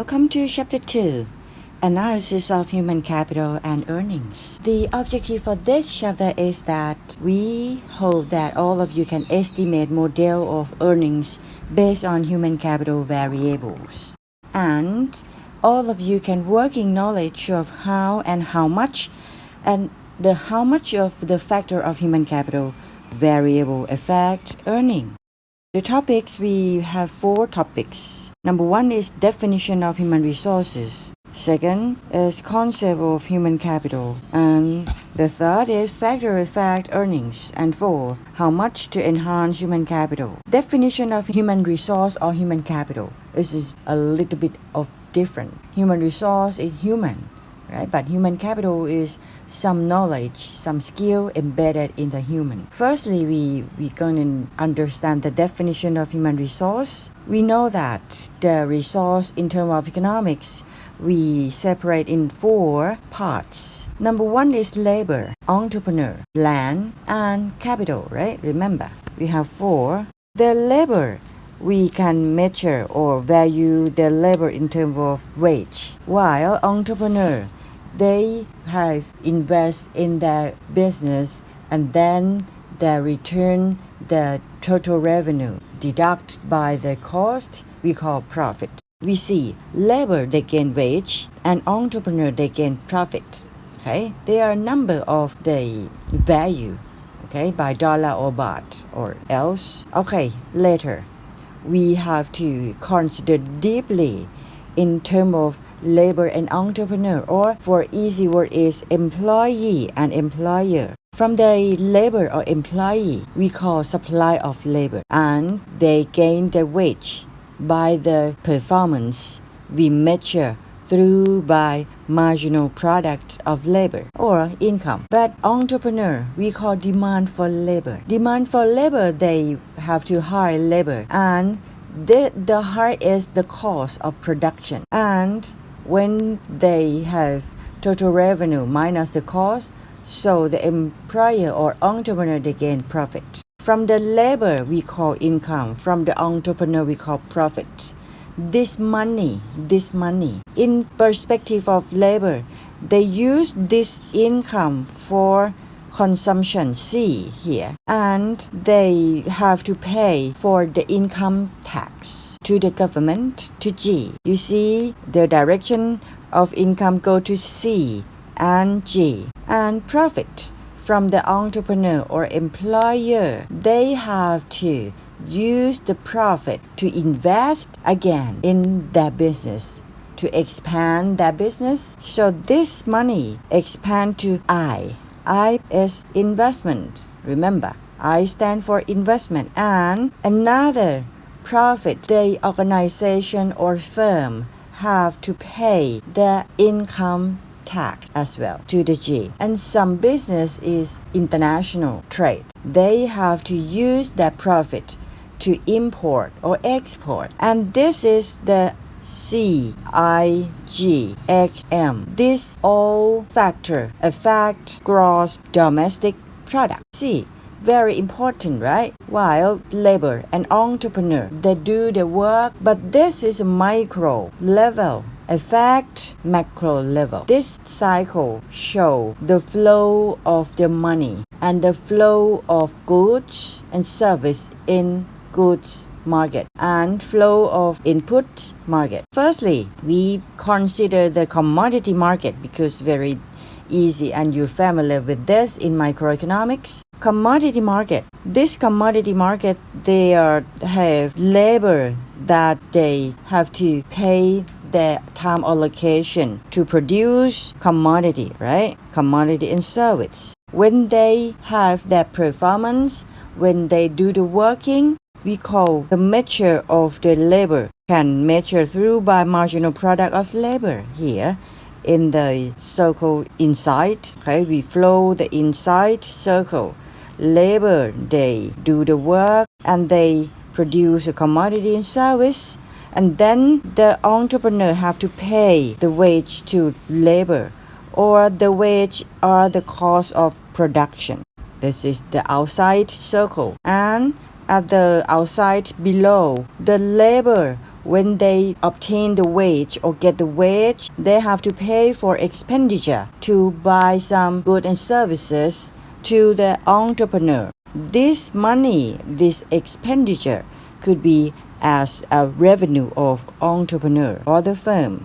Welcome to Chapter 2, Analysis of Human Capital and Earnings. The objective for this chapter is that we hope that all of you can estimate model of earnings based on human capital variables. And all of you can working knowledge of how and how much and the how much of the factor of human capital variable affect earning. The topics, we have 4 topics. Number 1 is definition of human resources. Second is concept of human capital. And the third is factor effect earnings. And fourth, how much to enhance human capital. Definition of human resource or human capital. This is a little bit of different. Human resource is human, right? But human capital is some knowledge, some skill embedded in the human. Firstly, we're going to understand the definition of human resource. We know that the resource in terms of economics, we separate in 4 parts. Number 1 is labor, entrepreneur, land, and capital, right? Remember, we have 4. The labor, we can measure or value the labor in terms of wage, while entrepreneur, they have invest in their business and then they return the total revenue deduct by the cost we call profit. We see labor they gain wage and entrepreneur they gain profit. Okay, there are a number of the value, okay, by dollar or baht or else. Okay, later we have to consider deeply in terms of labor and entrepreneur, or for easy word is employee and employer. From the labor or employee, we call supply of labor, and they gain the wage by the performance we measure through by marginal product of labor or income. But entrepreneur, we call demand for labor. Demand for labor, they have to hire labor, and the hire is the cost of production. And when they have total revenue minus the cost, so the employer or entrepreneur they gain profit. From the labor we call income, from the entrepreneur we call profit. This money, in perspective of labor, they use this income for consumption, C here, and they have to pay for the income tax to the government, to G. You see the direction of income go to C and G. And profit from the entrepreneur or employer, they have to use the profit to invest again in their business, to expand their business. So this money expand to I. I is investment. Remember, I stand for investment. And another profit, the organization or firm have to pay the income tax as well to the G. And some business is international trade. They have to use that profit to import or export. And this is the C, I, G, X, M. This all factor affect gross domestic product. C, very important, right? While labor and entrepreneur, they do the work, but this is a micro level affect macro level. This cycle show the flow of the money and the flow of goods and service in goods market and flow of input market. Firstly, we consider the commodity market because very easy and you're familiar with this in microeconomics. Commodity market. This commodity market, they have labor that they have to pay their time allocation to produce commodity, right? Commodity and service. When they have their performance, when they do the working, we call the measure of the labor can measure through by marginal product of labor here in the circle inside. Okay, we flow the inside circle. Labor, they do the work and they produce a commodity and service, and then the entrepreneur have to pay the wage to labor, or the wage are the cost of production. This is the outside circle. And at the outside below, the labor when they obtain the wage or get the wage, they have to pay for expenditure to buy some goods and services to the entrepreneur. This money, this expenditure could be as a revenue of entrepreneur or the firm.